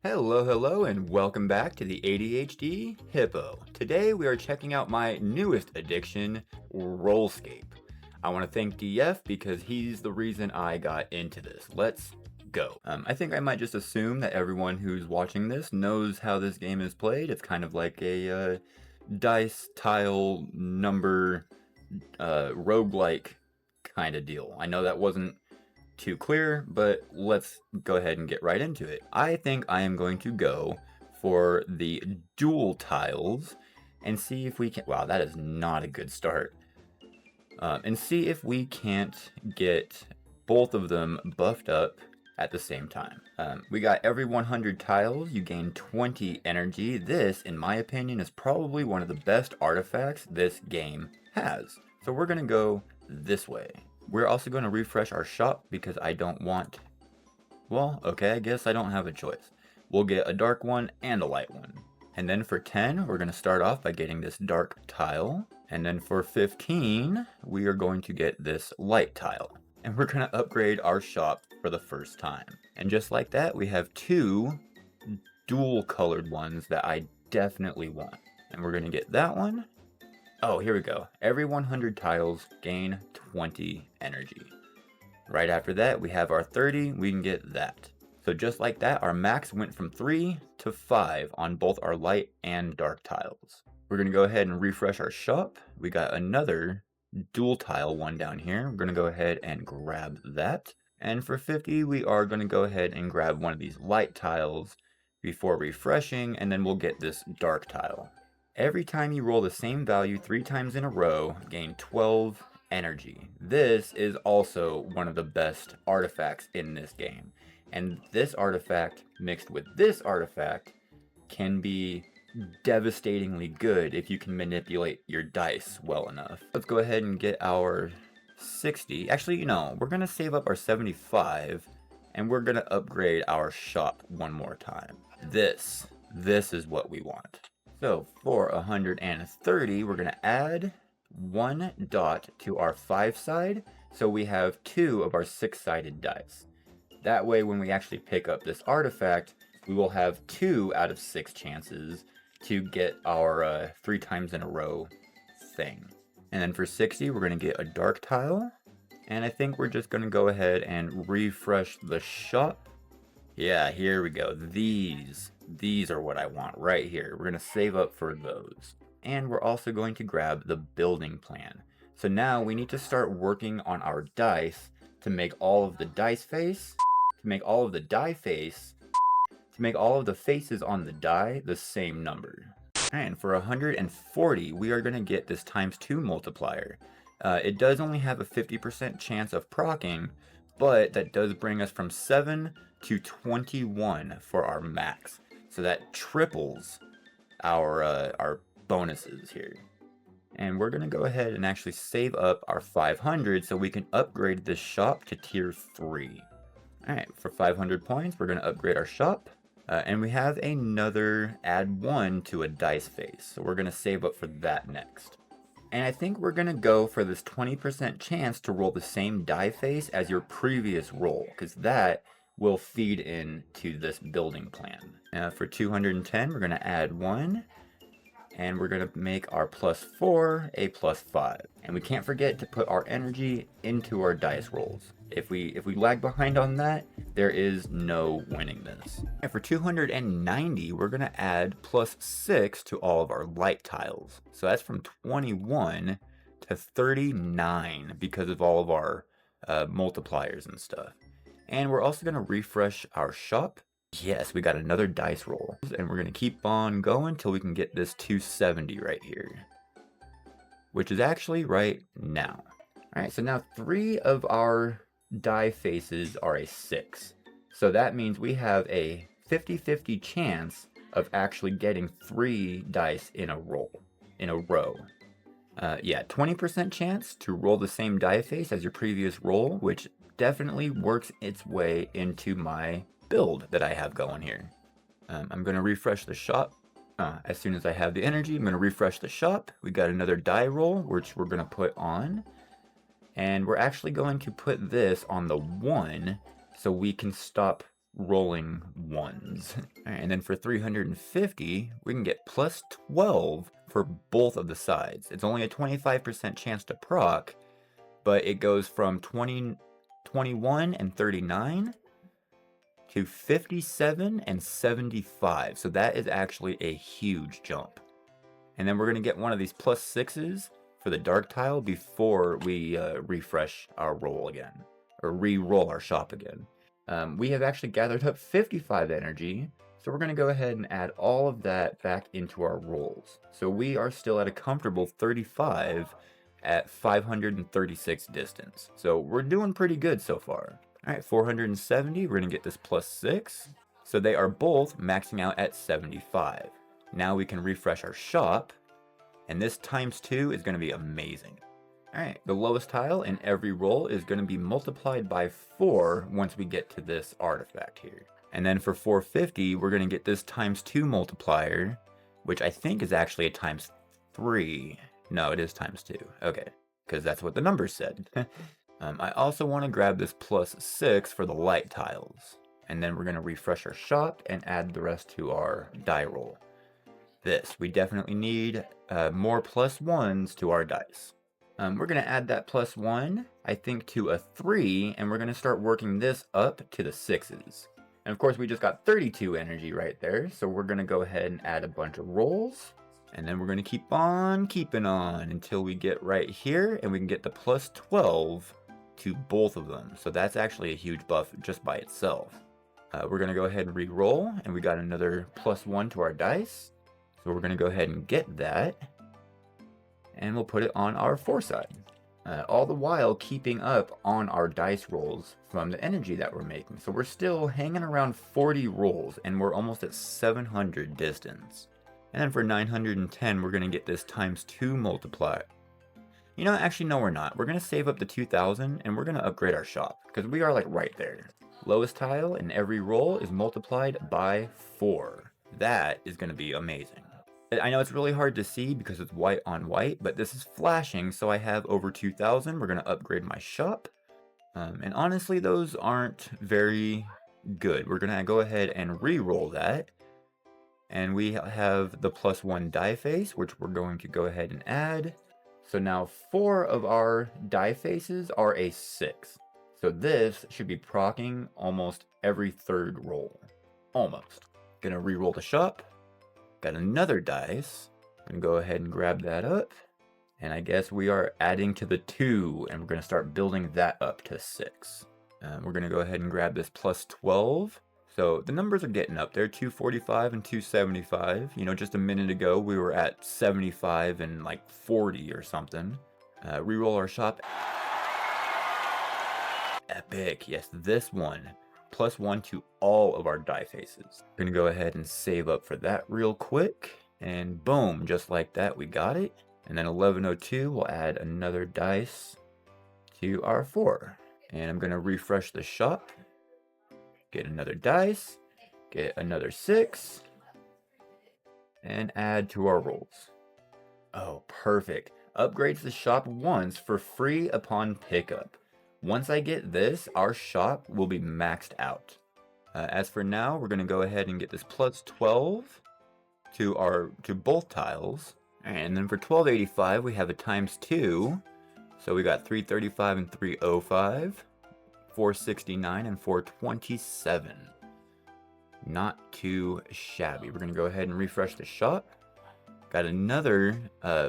Hello, and welcome back to the ADHD Hippo. Today we are checking out my newest addiction, Rollscape. I want to thank DF because he's the reason I got into this. Let's go. I think I might just assume that everyone who's watching this knows how this game is played. It's kind of like a dice tile number roguelike kind of deal. I know that wasn't too clear, but let's go ahead and get right into it. I think I am going to go for the dual tiles and see if we can. Wow, that is not a good start. And see if we can't get both of them buffed up at the same time. We got every 100 tiles, you gain 20 energy. This, in my opinion, is probably one of the best artifacts this game has. So we're gonna go this way. We're also going to refresh our shop because I don't want... Well, okay, I guess I don't have a choice. We'll get a dark one and a light one. And then for 10, we're going to start off by getting this dark tile. And then for 15, we are going to get this light tile. And we're going to upgrade our shop for the first time. And just like that, we have two dual colored ones that I definitely want. And we're going to get that one. Oh, here we go. Every 100 tiles gain 20 energy. Right after that, we have our 30. We can get that. So just like that, our max went from 3 to 5 on both our light and dark tiles. We're going to go ahead and refresh our shop. We got another dual tile one down here. We're going to go ahead and grab that. And for 50, we are going to go ahead and grab one of these light tiles before refreshing, and then we'll get this dark tile. Every time you roll the same value 3 times in a row, gain 12 energy. This is also one of the best artifacts in this game. And this artifact mixed with this artifact can be devastatingly good if you can manipulate your dice well enough. Let's go ahead and get our 60. Actually, we're going to save up our 75 and we're going to upgrade our shop one more time. This is what we want. So for 130, we're going to add 1 dot to our 5 side, so we have 2 of our 6-sided dice. That way, when we actually pick up this artifact, we will have 2 out of 6 chances to get our 3 times in a row thing. And then for 60, we're going to get a dark tile. And I think we're just going to go ahead and refresh the shop. Yeah, here we go. These are what I want right here. We're going to save up for those. And we're also going to grab the building plan. So now we need to start working on our dice to make all of the dice face, to make all of the die face, to make all of the faces on the die the same number. And for 140, we are going to get this ×2 multiplier. It does only have a 50% chance of proccing, but that does bring us from 7 to 21 for our max. So that triples our bonuses here. And we're going to go ahead and actually save up our 500 so we can upgrade this shop to tier 3. Alright, for 500 points, we're going to upgrade our shop. And we have another add 1 to a dice face. So we're going to save up for that next. And I think we're going to go for this 20% chance to roll the same die face as your previous roll, because that will feed into this building plan. For 210, we're going to add 1, and we're going to make our +4 a +5. And we can't forget to put our energy into our dice rolls. If we lag behind on that, there is no winning this. And for 290, we're going to add +6 to all of our light tiles. So that's from 21 to 39 because of all of our multipliers and stuff. And we're also going to refresh our shop. Yes, we got another dice roll. And we're going to keep on going till we can get this 270 right here. Which is actually right now. Alright, so now 3 of our die faces are a 6. So that means we have a 50-50 chance of actually getting 3 dice in a row. Yeah, 20% chance to roll the same die face as your previous roll, which definitely works its way into my build that I have going here. I'm going to refresh the shop. As soon as I have the energy, I'm going to refresh the shop. We got another die roll, which we're going to put on. And we're actually going to put this on the 1 so we can stop rolling ones. All right, and then for 350, we can get plus 12 for both of the sides. It's only a 25% chance to proc, but it goes from 21 and 39 to 57 and 75. So that is actually a huge jump. And then we're going to get one of these plus 6s for the dark tile before we refresh our roll again, or re-roll our shop again. We have actually gathered up 55 energy, so we're going to go ahead and add all of that back into our rolls. So we are still at a comfortable 35 at 536 distance. So we're doing pretty good so far. All right, 470, we're going to get this plus 6. So they are both maxing out at 75. Now we can refresh our shop, and this times 2 is going to be amazing. Alright, the lowest tile in every roll is going to be multiplied by 4 once we get to this artifact here. And then for 450, we're going to get this times 2 multiplier, which I think is actually a times 3. No, it is times 2. Okay, because that's what the numbers said. I also want to grab this plus 6 for the light tiles. And then we're going to refresh our shop and add the rest to our die roll. We definitely need more plus 1s to our dice. We're going to add that plus 1, I think, to a 3, and we're going to start working this up to the 6s. And of course, we just got 32 energy right there, so we're going to go ahead and add a bunch of rolls. And then we're going to keep on keeping on until we get right here, and we can get the plus 12 to both of them. So that's actually a huge buff just by itself. We're going to go ahead and re-roll, and we got another plus 1 to our dice. So we're going to go ahead and get that. And we'll put it on our 4 side. All the while keeping up on our dice rolls from the energy that we're making. So we're still hanging around 40 rolls, and we're almost at 700 distance. And then for 910, we're going to get this times 2 multiplier. You know, actually, no, we're not. We're going to save up the 2000, and we're going to upgrade our shop, because we are like right there. Lowest tile in every roll is multiplied by 4. That is going to be amazing. I know it's really hard to see because it's white on white, but this is flashing, so I have over 2,000. We're going to upgrade my shop. And honestly, those aren't very good. We're going to go ahead and re-roll that. And we have the plus 1 die face, which we're going to go ahead and add. So now 4 of our die faces are a 6. So this should be proccing almost every 3rd roll. Almost. Gonna re-roll the shop. Got another dice. I'm gonna go ahead and grab that up. And I guess we are adding to the 2, and we're gonna start building that up to 6. We're gonna go ahead and grab this plus 12. So the numbers are getting up there, 245 and 275. You know, just a minute ago we were at 75 and like 40 or something. Reroll our shop. Epic. Yes, this one. Plus 1 to all of our die faces. We're gonna go ahead and save up for that real quick. And boom, just like that, we got it. And then 1102, we'll add another dice to our 4. And I'm gonna refresh the shop. Get another dice. Get another 6. And add to our rolls. Oh, perfect. Upgrades the shop once for free upon pickup. Once I get this, our shop will be maxed out. As for now, we're going to go ahead and get this plus 12 to both tiles. And then for 1285, we have a times 2. So we got 335 and 305, 469 and 427. Not too shabby. We're going to go ahead and refresh the shop. Got another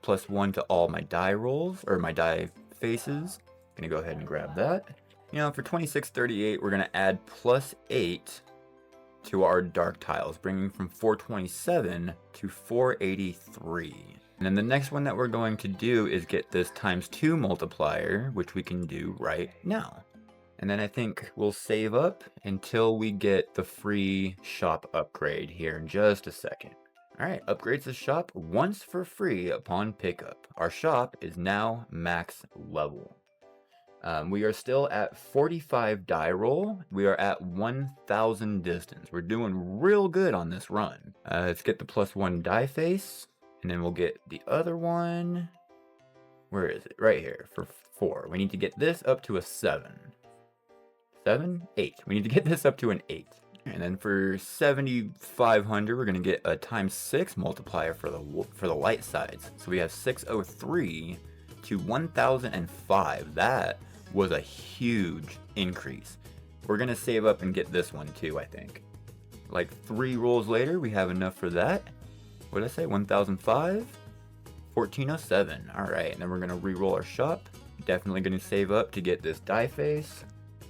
plus 1 to all my die rolls, or my die faces. Gonna go ahead and grab that. You know, for 2638, we're gonna add plus 8 to our dark tiles, bringing from 427 to 483. And then the next one that we're going to do is get this times 2 multiplier, which we can do right now. And then I think we'll save up until we get the free shop upgrade here in just a second. Alright, upgrades the shop once for free upon pickup. Our shop is now max level. We are still at 45 die roll. We are at 1,000 distance. We're doing real good on this run. Let's get the plus 1 die face, and then we'll get the other one. Where is it? Right here for 4. We need to get this up to a 7. 7? 8. We need to get this up to an 8. And then for 7,500, we're gonna get a ×6 multiplier for the light sides. So we have 603 to 1,005. That was a huge increase. We're gonna save up and get this one too, I think. Like 3 rolls later, we have enough for that. What did I say? 1,005? 1,407. Alright, and then we're gonna re-roll our shop. Definitely gonna save up to get this die face,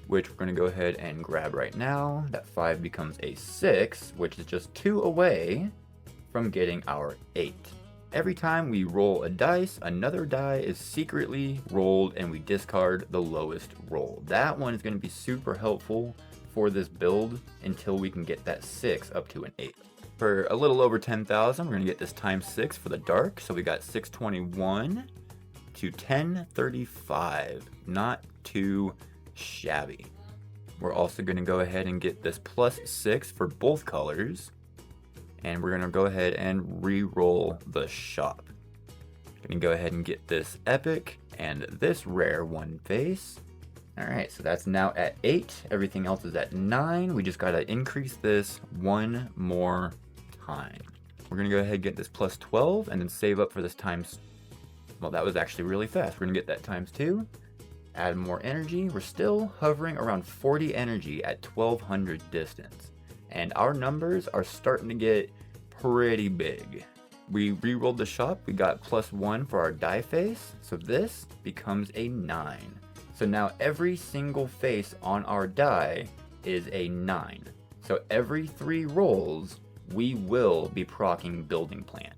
which we're gonna go ahead and grab right now. That 5 becomes a 6, which is just 2 away from getting our 8. Every time we roll a dice, another die is secretly rolled and we discard the lowest roll. That one is going to be super helpful for this build until we can get that 6 up to an 8. For a little over 10,000, we're going to get this ×6 for the dark. So we got 621 to 1035. Not too shabby. We're also going to go ahead and get this +6 for both colors. And we're gonna go ahead and re-roll the shop. Gonna go ahead and get this epic and this rare one face. Alright, so that's now at 8. Everything else is at 9. We just gotta increase this one more time. We're gonna go ahead and get this +12 and then save up for this times. Well, that was actually really fast. We're gonna get that ×2. Add more energy. We're still hovering around 40 energy at 1,200 distance. And our numbers are starting to get pretty big. We re-rolled the shop, we got +1 for our die face, so this becomes a 9. So now every single face on our die is a 9. So every 3 rolls, we will be proccing building plan.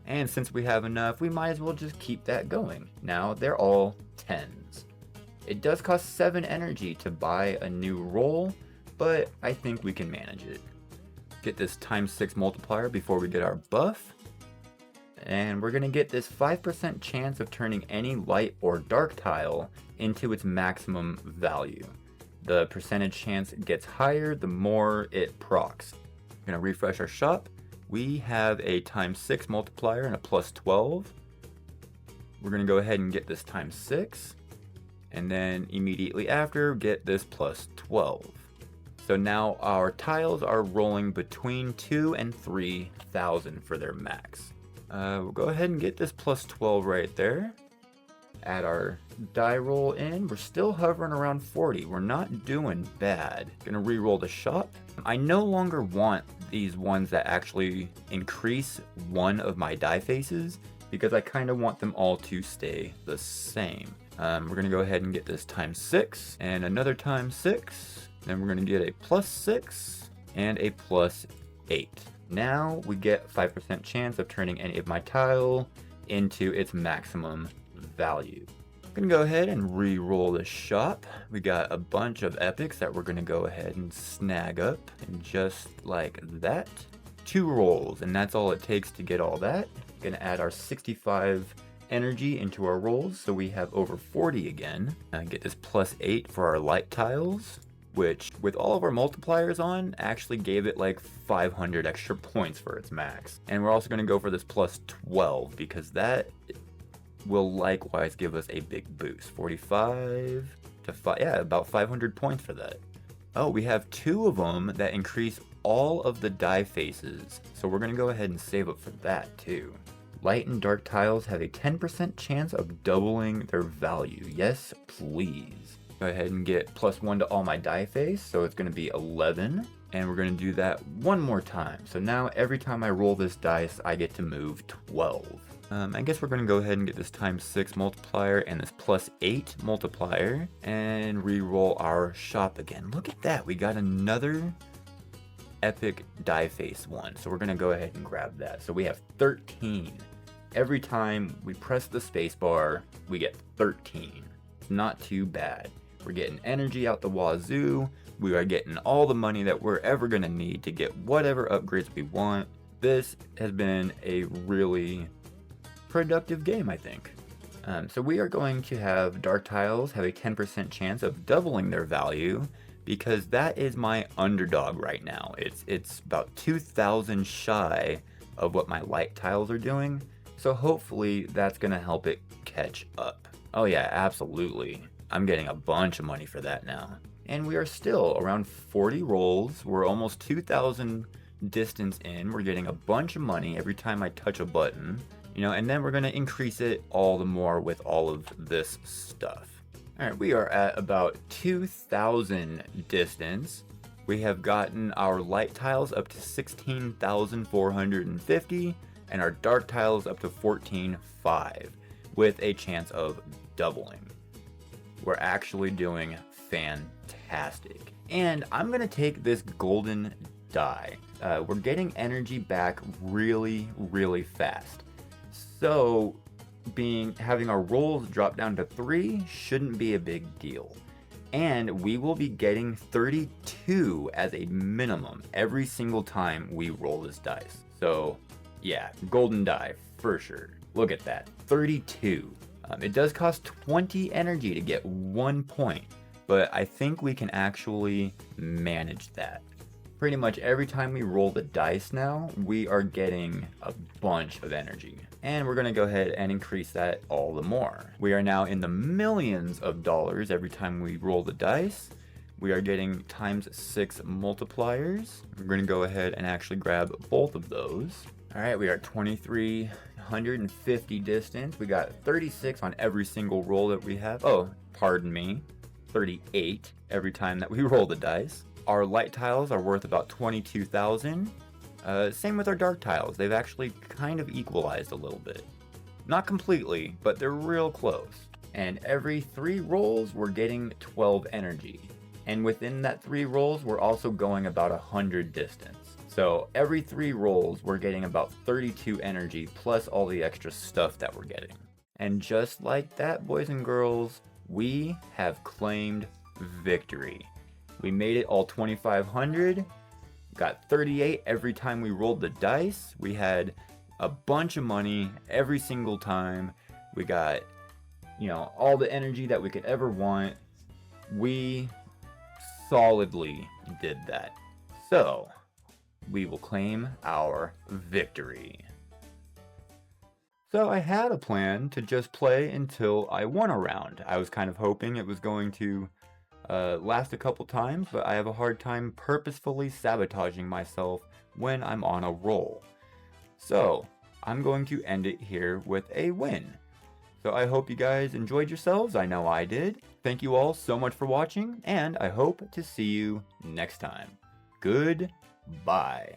And since we have enough, we might as well just keep that going. Now they're all 10s. It does cost 7 energy to buy a new roll, but I think we can manage it. Get this ×6 multiplier before we get our buff. And we're gonna get this 5% chance of turning any light or dark tile into its maximum value. The percentage chance gets higher the more it procs. We're gonna refresh our shop. We have a ×6 multiplier and a +12. We're gonna go ahead and get this ×6. And then immediately after, get this +12. So now our tiles are rolling between 2,000 and 3,000 for their max. We'll go ahead and get this +12 right there. Add our die roll in. We're still hovering around 40. We're not doing bad. Gonna re-roll the shop. I no longer want these ones that actually increase one of my die faces because I kind of want them all to stay the same. We're gonna go ahead and get this ×6 and another ×6. Then we're going to get a +6 and a +8. Now we get 5% chance of turning any of my tile into its maximum value. I'm going to go ahead and re-roll the shop. We got a bunch of epics that we're going to go ahead and snag up. And just like that, 2 rolls. And that's all it takes to get all that. Going to add our 65 energy into our rolls so we have over 40 again. Get this +8 for our light tiles, which with all of our multipliers on actually gave it like 500 extra points for its max. And we're also going to go for this +12 because that will likewise give us a big boost. 45 to 5, yeah, about 500 points for that. Oh, we have 2 of them that increase all of the die faces, so we're going to go ahead and save up for that too. Light and dark tiles have a 10% chance of doubling their value. Yes, please. Go ahead and get +1 to all my die face, so it's going to be 11. And we're going to do that one more time. So now every time I roll this dice, I get to move 12. I guess we're going to go ahead and get this ×6 multiplier and this +8 multiplier and re-roll our shop again. Look at that. We got another epic die face one. So we're going to go ahead and grab that. So we have 13. Every time we press the spacebar, we get 13. It's not too bad. We're getting energy out the wazoo. We are getting all the money that we're ever going to need to get whatever upgrades we want. This has been a really productive game, I think. So we are going to have dark tiles have a 10% chance of doubling their value because that is my underdog right now. It's about 2,000 shy of what my light tiles are doing. So hopefully that's going to help it catch up. Oh yeah, absolutely. I'm getting a bunch of money for that now. And we are still around 40 rolls. We're almost 2,000 distance in. We're getting a bunch of money every time I touch a button. And then we're going to increase it all the more with all of this stuff. All right, we are at about 2,000 distance. We have gotten our light tiles up to 16,450 and our dark tiles up to 14,500 with a chance of doubling. We're actually doing fantastic. And I'm going to take this golden die. We're getting energy back really, really fast. So having our rolls drop down to 3 shouldn't be a big deal. And we will be getting 32 as a minimum every single time we roll this dice. So yeah, golden die for sure. Look at that, 32. It does cost 20 energy to get 1 point, but I think we can actually manage that. Pretty much every time we roll the dice now, we are getting a bunch of energy. And we're gonna go ahead and increase that all the more. We are now in the millions of dollars every time we roll the dice. We are getting ×6 multipliers. We're gonna go ahead and actually grab both of those. All right, we are at 2,350 distance. We got 36 on every single roll that we have. Oh, pardon me, 38 every time that we roll the dice. Our light tiles are worth about 22,000. Same with our dark tiles. They've actually kind of equalized a little bit. Not completely, but they're real close. And every 3 rolls, we're getting 12 energy. And within that 3 rolls, we're also going about 100 distance. So every 3 rolls, we're getting about 32 energy plus all the extra stuff that we're getting. And just like that, boys and girls, we have claimed victory. We made it all 2,500, got 38 every time we rolled the dice. We had a bunch of money every single time. We got, all the energy that we could ever want. We solidly did that. So, we will claim our victory. So I had a plan to just play until I won a round. I was kind of hoping it was going to last a couple times, but I have a hard time purposefully sabotaging myself when I'm on a roll. So I'm going to end it here with a win. So I hope you guys enjoyed yourselves. I know I did. Thank you all so much for watching, and I hope to see you next time. Goodbye.